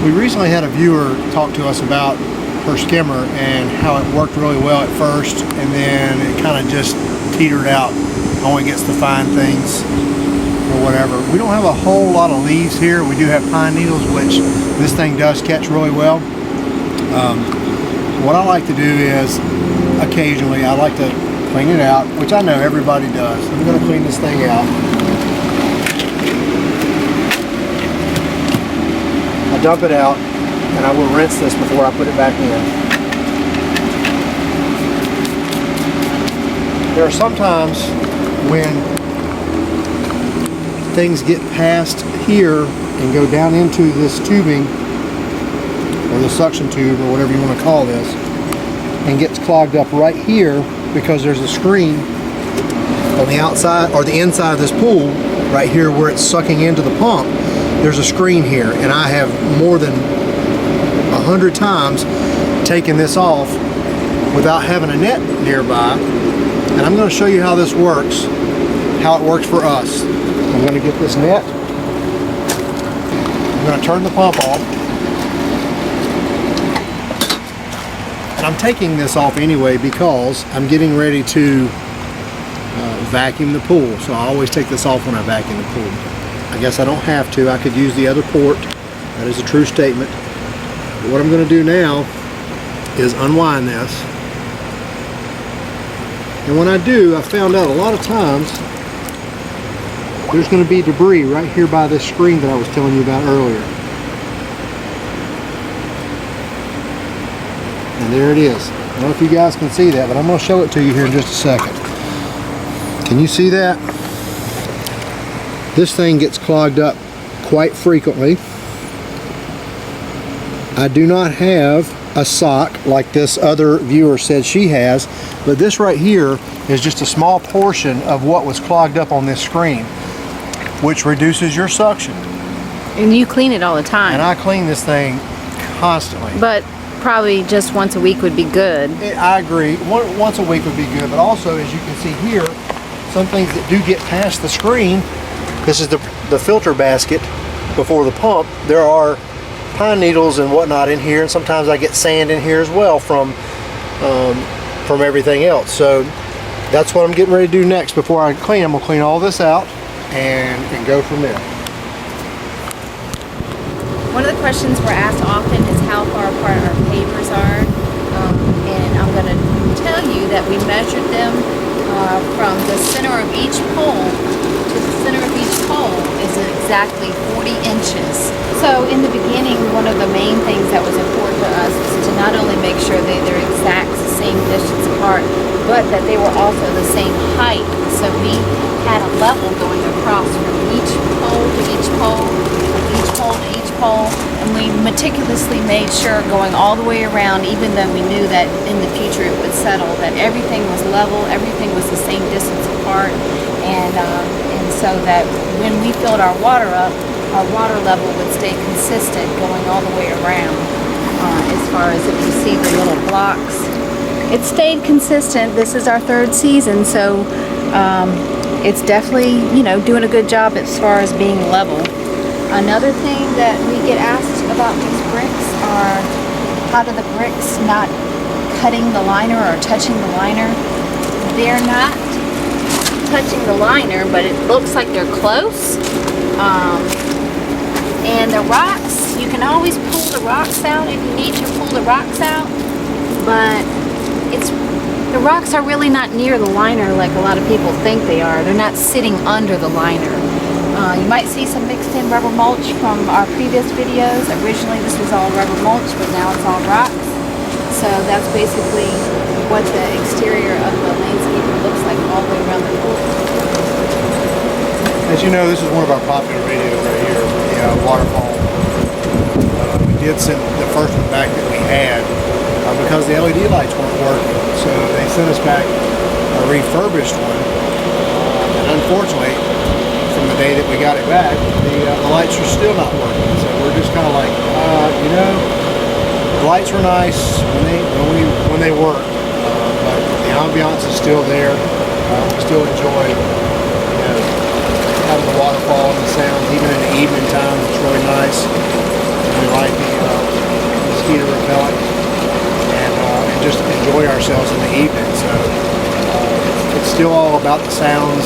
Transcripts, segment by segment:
We recently had a viewer talk to us about her skimmer and how it worked really well at first, and then it kind of just teetered out. Only gets to fine things or whatever. We don't have a whole lot of leaves here. We do have pine needles, which this thing does catch really well. What I like to do is occasionally I like to clean it out, which I know everybody does. I'm going to clean this thing out. I dump it out and I will rinse this before I put it back in. There are some times when things get past here and go down into this tubing or the suction tube or whatever you want to call this, and gets clogged up right here because there's a screen on the outside or the inside of this pool right here where it's sucking into the pump. There's a screen here, and I have more than 100 times taken this off without having a net nearby, and I'm going to show you how this works, how it works for us. I'm going to get this net, I'm going to turn the pump off, and I'm taking this off anyway because I'm getting ready to vacuum the pool, so I always take this off when I vacuum the pool. I guess I don't have to. I could use the other port. That is a true statement. But what I'm going to do now is unwind this. And when I do, I found out a lot of times there's going to be debris right here by this screen that I was telling you about earlier. And there it is. I don't know if you guys can see that, but I'm going to show it to you here in just a second. Can you see that? This thing gets clogged up quite frequently. I do not have a sock like this other viewer said she has, but this right here is just a small portion of what was clogged up on this screen, which reduces your suction. And you clean it all the time. And I clean this thing constantly. But probably just once a week would be good. I agree. Once a week would be good, but also, as you can see here, some things that do get past the screen. This is the filter basket before the pump. There are pine needles and whatnot in here, and sometimes I get sand in here as well from everything else. So that's what I'm getting ready to do next. Before I clean, I'm gonna clean all this out and go from there. One of the questions we're asked often is how far apart our pavers are, and I'm going to tell you that we measured them from the center of each pole to the center of each pole is exactly 40 inches. So in the beginning, one of the main things that was important to us is to not only make sure that they're exact same distance apart, but that they were also the same height. So we had a level going across from each pole to each pole, from each pole to each pole, and we meticulously made sure going all the way around, even though we knew that in the future it would settle, that everything was level, everything was the same distance apart, and so that when we filled our water up, our water level would stay consistent going all the way around. As far as if you see the little blocks, it stayed consistent. This is our third season, so it's definitely, you know, doing a good job as far as being level. Another thing that we get asked about these bricks are how do the bricks not cutting the liner or touching the liner? They're not touching the liner, but it looks like they're close. And the rocks, you can always pull the rocks out if you need to pull the rocks out, but the rocks are really not near the liner like a lot of people think they are. They're not sitting under the liner. You might see some mixed in rubber mulch from our previous videos. Originally this was all rubber mulch, but now it's all rocks. So that's basically what the exterior of the landscape looks like all the way around the pool. As you know, this is one of our popular videos right here, the Waterfall. We did send the first one back that we had because the LED lights weren't working. So they sent us back a refurbished one. And unfortunately, from the day that we got it back, the lights are still not working. So we're just kind of like, you know, the lights were nice when they worked, but the ambiance is still there. We still enjoy, you know, having the waterfall and the sounds, even in the evening time. It's really nice. We like the smell it, and just enjoy ourselves in the evening. So it's still all about the sounds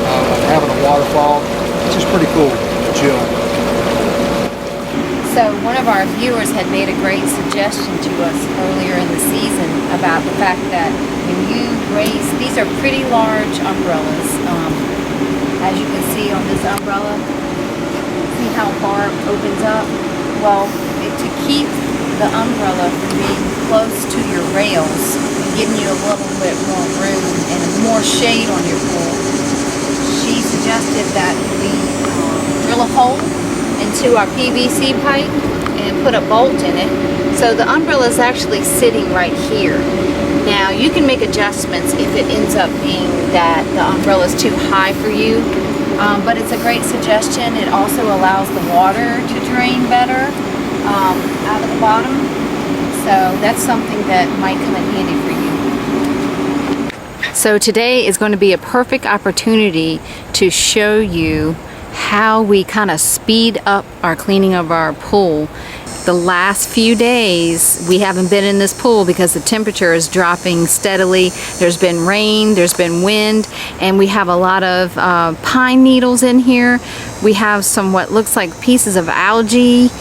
of having a waterfall. It's just pretty cool to chill. So one of our viewers had made a great suggestion to us earlier in the season about the fact that when you raise, these are pretty large umbrellas. As you can see on this umbrella, see how far it opens up? Well, to keep the umbrella from being close to your rails, giving you a little bit more room and more shade on your pool, she suggested that we drill a hole into our PVC pipe and put a bolt in it. So the umbrella is actually sitting right here. Now you can make adjustments if it ends up being that the umbrella is too high for you, but it's a great suggestion. It also allows the water to drain better out of the bottom. So that's something that might come in handy for you. So today is going to be a perfect opportunity to show you how we kind of speed up our cleaning of our pool. The last few days we haven't been in this pool because the temperature is dropping steadily. There's been rain, there's been wind, and we have a lot of pine needles in here. We have some what looks like pieces of algae,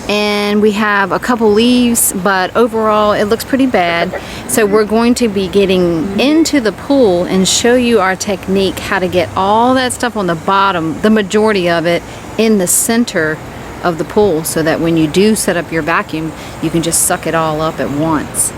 and we have a couple leaves, but overall it looks pretty bad. So we're going to be getting into the pool and show you our technique, how to get all that stuff on the bottom, the majority of it, in the center of the pool, so that when you do set up your vacuum, you can just suck it all up at once.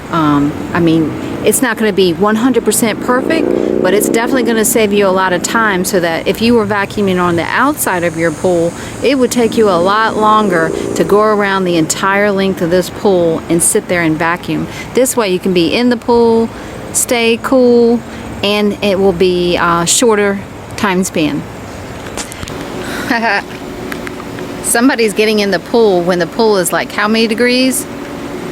I mean, it's not going to be 100% perfect, but it's definitely going to save you a lot of time, so that if you were vacuuming on the outside of your pool, it would take you a lot longer to go around the entire length of this pool and sit there and vacuum. This way you can be in the pool, stay cool, and it will be a shorter time span. Somebody's getting in the pool when the pool is like how many degrees?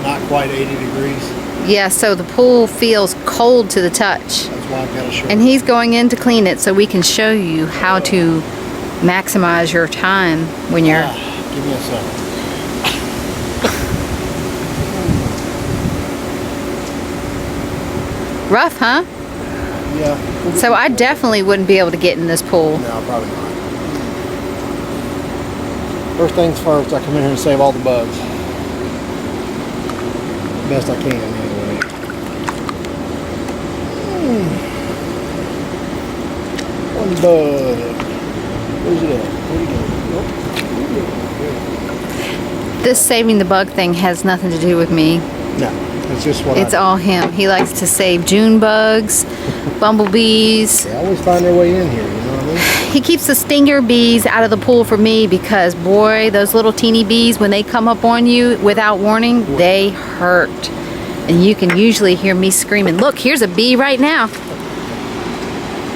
Not quite 80 degrees. Yeah, so the pool feels cold to the touch. That's why I've got a shirt. And he's going in to clean it so we can show you how to maximize your time when you're... Give me a second. Rough, huh? Yeah. So I definitely wouldn't be able to get in this pool. No, probably not. First things first, I come in here and save all the bugs. Best I can, anyway. One bug. Where's it at? Where'd it go? This saving the bug thing has nothing to do with me. No, it's just what It's all him. He likes to save June bugs, bumblebees. They always find their way in here, you know what I mean? He keeps the stinger bees out of the pool for me because, boy, those little teeny bees, when they come up on you without warning, they hurt. And you can usually hear me screaming. Look, here's a bee right now.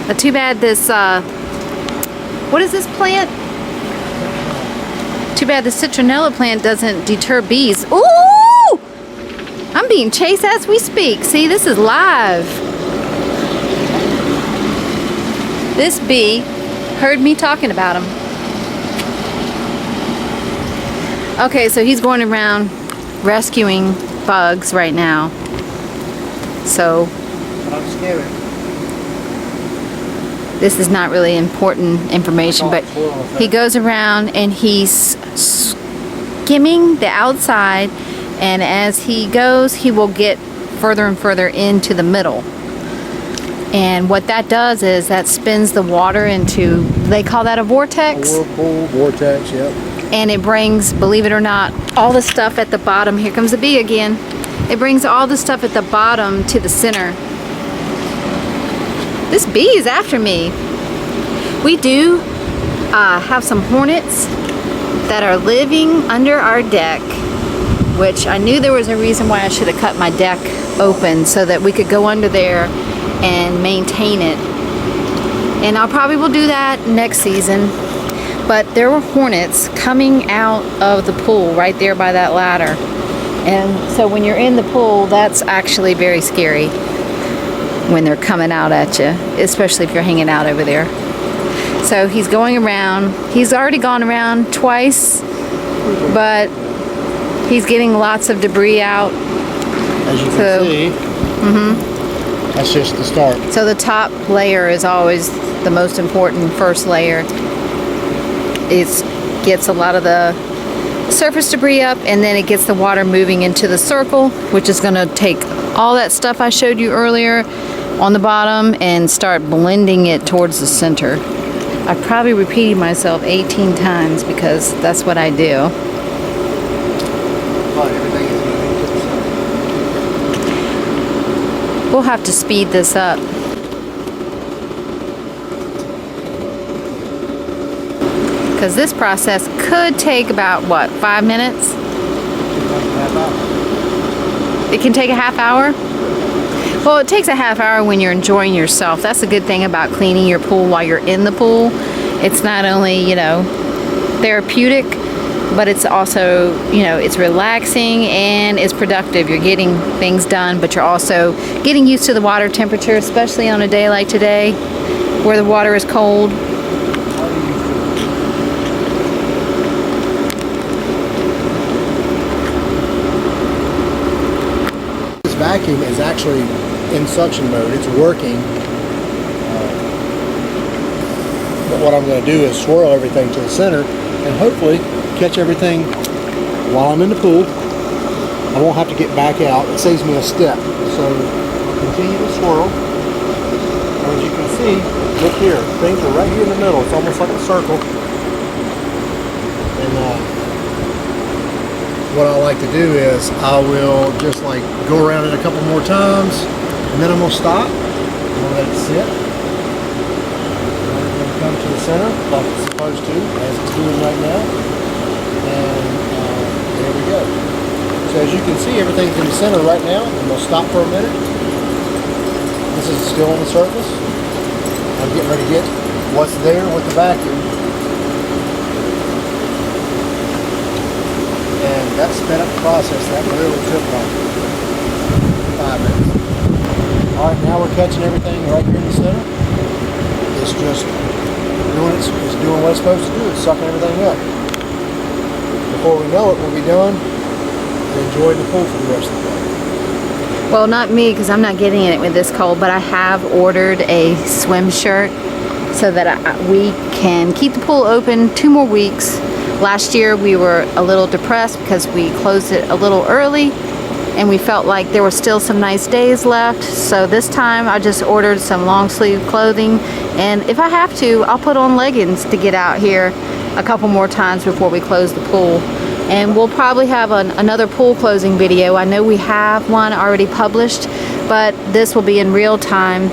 But too bad this, what is this plant? Too bad the citronella plant doesn't deter bees. Ooh! I'm being chased as we speak. See, this is live. This bee heard me talking about him. Okay, so he's going around rescuing bugs right now. So I'm scared. this is not really important information, but he goes around and he's skimming the outside, and as he goes, he will get further and further into the middle. And what that does is that spins the water into, they call that a vortex? A whirlpool, vortex, yep. And it brings, believe it or not, all the stuff at the bottom. Here comes the bee again. It brings all the stuff at the bottom to the center. This bee is after me. We do have some hornets that are living under our deck, which I knew there was a reason why I should have cut my deck open so that we could go under there and maintain it. And I probably will do that next season. But there were hornets coming out of the pool right there by that ladder. And so when you're in the pool, that's actually very scary when they're coming out at you, especially if you're hanging out over there. So he's going around. He's already gone around twice, but He's getting lots of debris out. As you can see, that's just the start. So the top layer is always the most important, first layer. It gets a lot of the surface debris up, and then it gets the water moving into the circle, which is going to take all that stuff I showed you earlier on the bottom and start blending it towards the center. I probably repeated myself 18 times because that's what I do. Everything is moving to the center. We'll have to speed this up. Because this process could take about, what, 5 minutes? It can take a half hour? Well, it takes a half hour when you're enjoying yourself. That's the good thing about cleaning your pool while you're in the pool. It's not only, you know, therapeutic, but it's also, you know, it's relaxing and it's productive. You're getting things done, but you're also getting used to the water temperature, especially on a day like today where the water is cold. This vacuum is actually in suction mode. It's working. But what I'm going to do is swirl everything to the center and hopefully catch everything while I'm in the pool. I won't have to get back out. It saves me a step. So I'll continue to swirl. And as you can see, look here, things are right here in the middle. It's almost like a circle. And what I like to do is I will just like go around it a couple more times, and then I'm going to stop. I'm going to let it sit. I'm going to come to the center like it's supposed to, as it's doing right now. And there we go. So as you can see, everything's in the center right now, and we'll stop for a minute. This is still on the surface. I'm getting ready to get what's there with the vacuum. And that sped up the process. That really took like 5 minutes. Alright, now we're catching everything right here in the center. It's just doing what it's supposed to do. It's sucking everything up. Before we know it, we'll be done and enjoying the pool for the rest of the day. Well, not me, because I'm not getting it with this cold, but I have ordered a swim shirt so that we can keep the pool open 2 more weeks. Last year we were a little depressed because we closed it a little early and we felt like there were still some nice days left. So this time I just ordered some long sleeve clothing, and if I have to, I'll put on leggings to get out here a couple more times before we close the pool. And we'll probably have another pool closing video. I know we have one already published, but this will be in real time.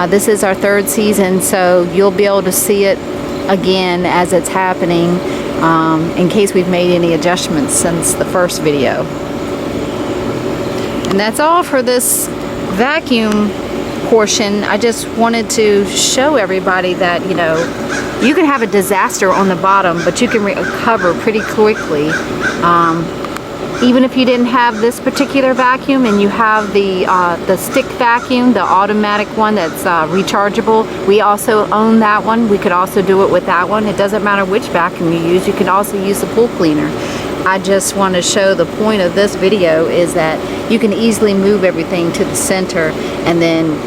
This is our 3rd season, so you'll be able to see it again as it's happening, in case we've made any adjustments since the first video. And that's all for this vacuum portion. I just wanted to show everybody that, you know, you can have a disaster on the bottom, but you can recover pretty quickly. Even if you didn't have this particular vacuum and you have the stick vacuum, the automatic one that's rechargeable, we also own that one. We could also do it with that one. It doesn't matter which vacuum you use. You can also use the pool cleaner. I just want to show the point of this video is that you can easily move everything to the center and then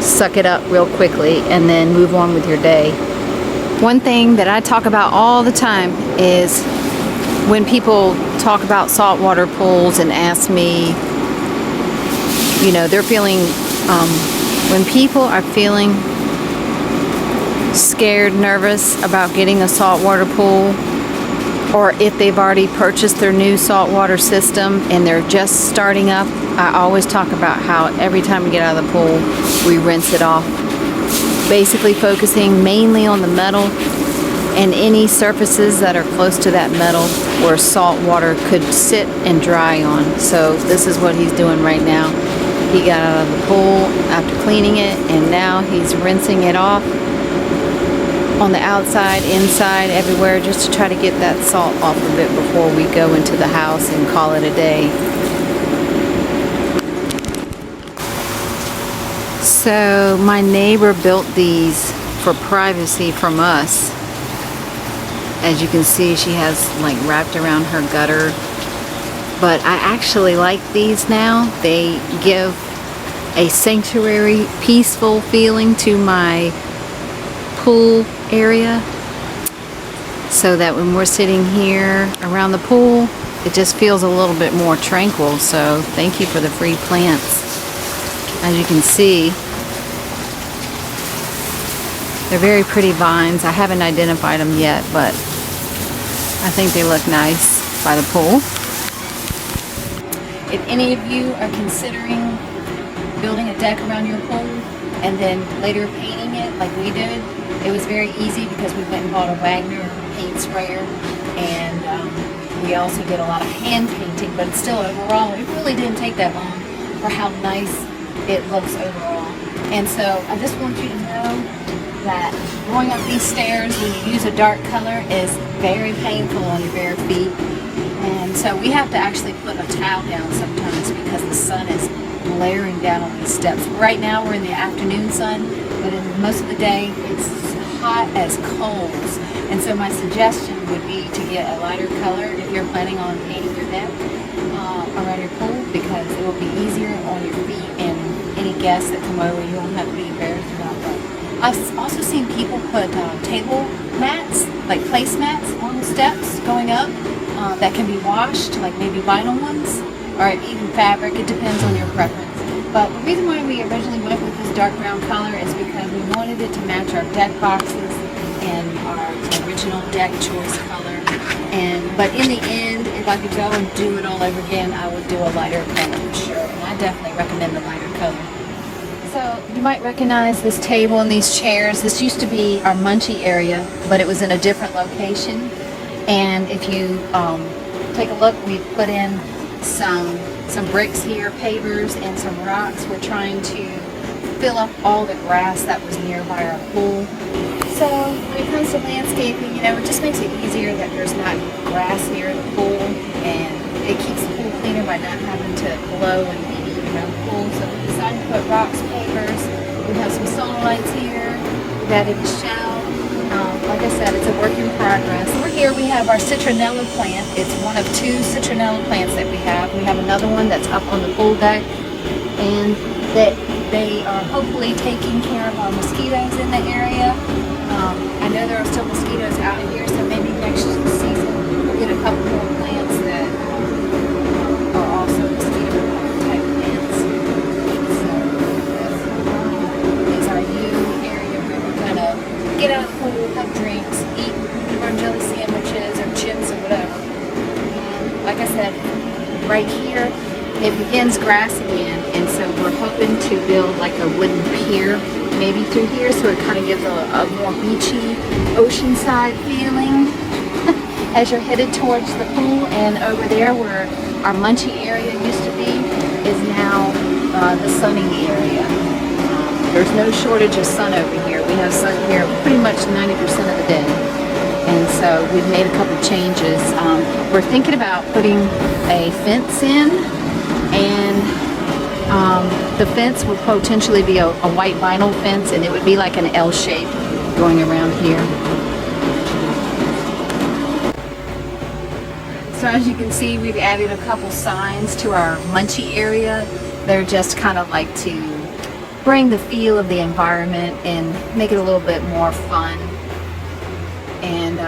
suck it up real quickly and then move on with your day. One thing that I talk about all the time is when people talk about saltwater pools and ask me, you know, they're feeling, when people are feeling scared, nervous about getting a saltwater pool, or if they've already purchased their new saltwater system and they're just starting up, I always talk about how every time we get out of the pool, we rinse it off. Basically focusing mainly on the metal and any surfaces that are close to that metal where salt water could sit and dry on. So this is what he's doing right now. He got out of the pool after cleaning it, and now he's rinsing it off on the outside, inside, everywhere, just to try to get that salt off of it before we go into the house and call it a day. So my neighbor built these for privacy from us. As you can see, she has like wrapped around her gutter but I actually like these now. They give a sanctuary, peaceful feeling to my pool area, so that when we're sitting here around the pool, it just feels a little bit more tranquil. So thank you for the free plants. As you can see, they're very pretty vines. I haven't identified them yet, but I think they look nice by the pool. If any of you are considering building a deck around your pool and then later painting it like we did, it was very easy because we went and bought a Wagner paint sprayer, and we also did a lot of hand painting, but still overall it really didn't take that long for how nice it looks overall. And so I just want you to know that going up these stairs when you use a dark color is very painful on your bare feet. And so we have to actually put a towel down sometimes because the sun is glaring down on these steps. Right now we're in the afternoon sun, but in most of the day it's hot as coals. And so my suggestion would be to get a lighter color if you're planning on painting your deck around your pool, because it will be easier on your feet, and any guests that come over, you won't have to be embarrassed about that. I've also seen people put table mats, like placemats on the steps going up that can be washed, like maybe vinyl ones, or even fabric. It depends on your preference. But the reason why we originally went with this dark brown color is because we wanted it to match our deck boxes and our original deck choice color. But in the end, if I could go and do it all over again, I would do a lighter color for sure. And I definitely recommend the lighter color. So you might recognize this table and these chairs. This used to be our munchie area, but it was in a different location. And if you take a look, we've put in some bricks here, pavers, and some rocks. We're trying to fill up all the grass that was nearby our pool. So when it comes to landscaping, you know, it just makes it easier that there's not grass near the pool, and it keeps the pool cleaner by not having to blow and weed around the pool. So we decided to put rocks, pavers. We have some solar lights here. We've added a shell. Like I said, it's a work in progress. Over here we have our citronella plant. It's one of 2 citronella plants that we have. We have another one that's up on the pool deck, and that they are hopefully taking care of our mosquitoes in the area. I know there are still mosquitoes out in here, so maybe next season we'll get a couple more plants that are also mosquito type plants. So this is our new area where we're gonna get out of the pool, have drinks, eat our jelly sandwiches or chips or whatever. And like I said, right here it begins grass again, and so we're hoping to build like a wooden pier maybe through here, so it kind of gives a more beachy, oceanside feeling as you're headed towards the pool. And over there where our munchie area used to be is now the sunning area. There's no shortage of sun over here. We have sun here pretty much 90% of the day. And so we've made a couple changes. We're thinking about putting a fence in, and the fence would potentially be a white vinyl fence, and it would be like an L shape going around here. So as you can see, we've added a couple signs to our munchie area. They're just kind of like to bring the feel of the environment and make it a little bit more fun. And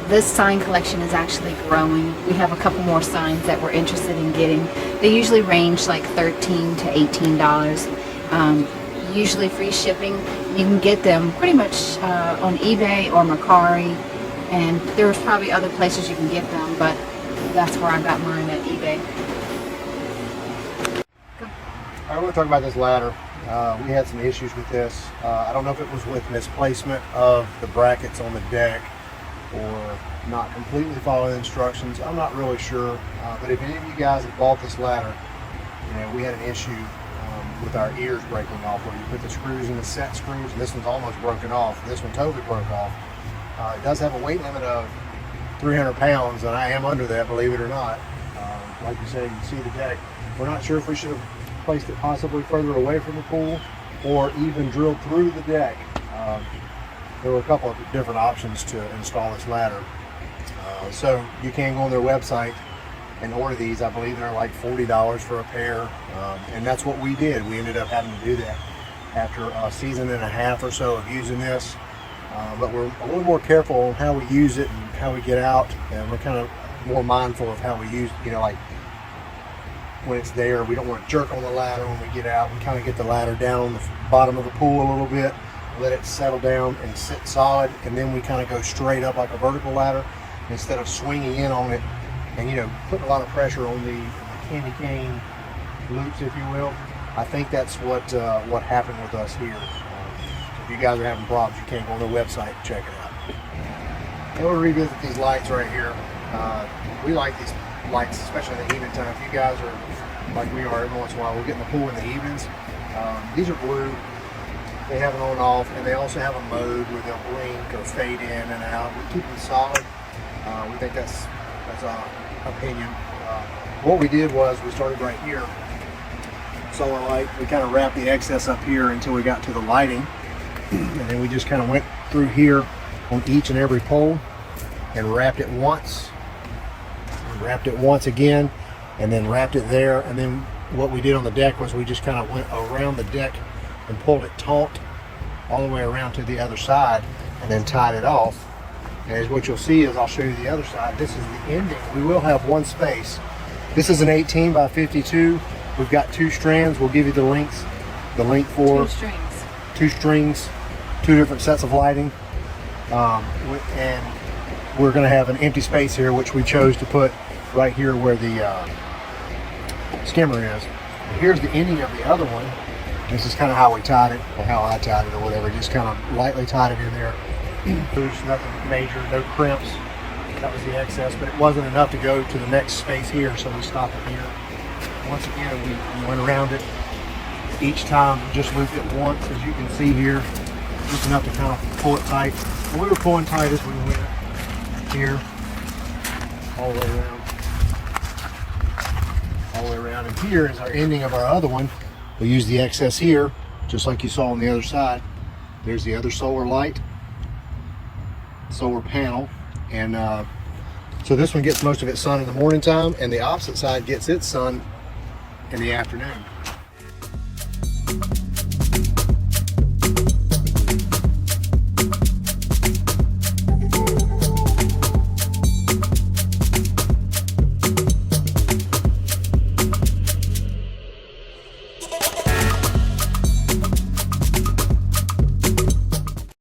this sign collection is actually growing. We have a couple more signs that we're interested in getting. They usually range like $13 to $18. Usually free shipping. You can get them pretty much on eBay or Mercari, and there's probably other places you can get them, but that's where I got mine, at eBay. I want to talk about this ladder. We had some issues with this. I don't know if it was with misplacement of the brackets on the deck or not completely following the instructions. I'm not really sure. But if any of you guys have bought this ladder, you know, we had an issue with our ears breaking off, where you put the screws in the set screws, and this one's almost broken off. This one totally broke off. It does have a weight limit of 300 pounds, and I am under that, believe it or not. Like you say, you see the deck. We're not sure if we should have placed it possibly further away from the pool or even drilled through the deck. There were a couple of different options to install this ladder. So you can go on their website and order these. I believe they're like $40 for a pair, and that's what we did. We ended up having to do that after a season and a half or so of using this. But we're a little more careful on how we use it and how we get out, and we're kind of more mindful of how we use, you know, like when it's there, we don't want to jerk on the ladder when we get out. We kind of get the ladder down on the bottom of the pool a little bit, let it settle down and sit solid, and then we kind of go straight up like a vertical ladder instead of swinging in on it and, you know, putting a lot of pressure on the candy cane loops, if you will. I think that's what happened with us here. If you guys are having problems, you can't go on the website and check it out. And we'll revisit these lights right here. We like these lights, especially in the evening time. If you guys are like we are every once in a while, we'll get in the pool in the evenings. These are blue. They have an on off, and they also have a mode where they'll blink or fade in and out. We keep them solid. We think that's our opinion. What we did was we started right here. Solar light. We kind of wrapped the excess up here until we got to the lighting, and then we just kind of went through here on each and every pole and wrapped it once, and wrapped it once again, and then wrapped it there. And then what we did on the deck was we just kind of went around the deck and pulled it taut all the way around to the other side and then tied it off. And what you'll see is, I'll show you the other side. This is the ending. We will have one space. This is an 18 by 52. We've got 2 strands. We'll give you the link for 2 strings, 2 different sets of lighting. And we're going to have an empty space here, which we chose to put right here where the skimmer is. Here's the ending of the other one. This is kind of how we tied it, or how I tied it, or whatever. Just kind of lightly tied it in there. There's nothing major, no crimps. That was the excess, but it wasn't enough to go to the next space here, so we stopped it here. Once again, we went around it. Each time, just looped it once, as you can see here, just enough to kind of pull it tight. And we were pulling tight as we went here, all the way around, all the way around. And here is our ending of our other one. We use the excess here, just like you saw on the other side. There's the other solar light, solar panel, and so this one gets most of its sun in the morning time, and the opposite side gets its sun in the afternoon.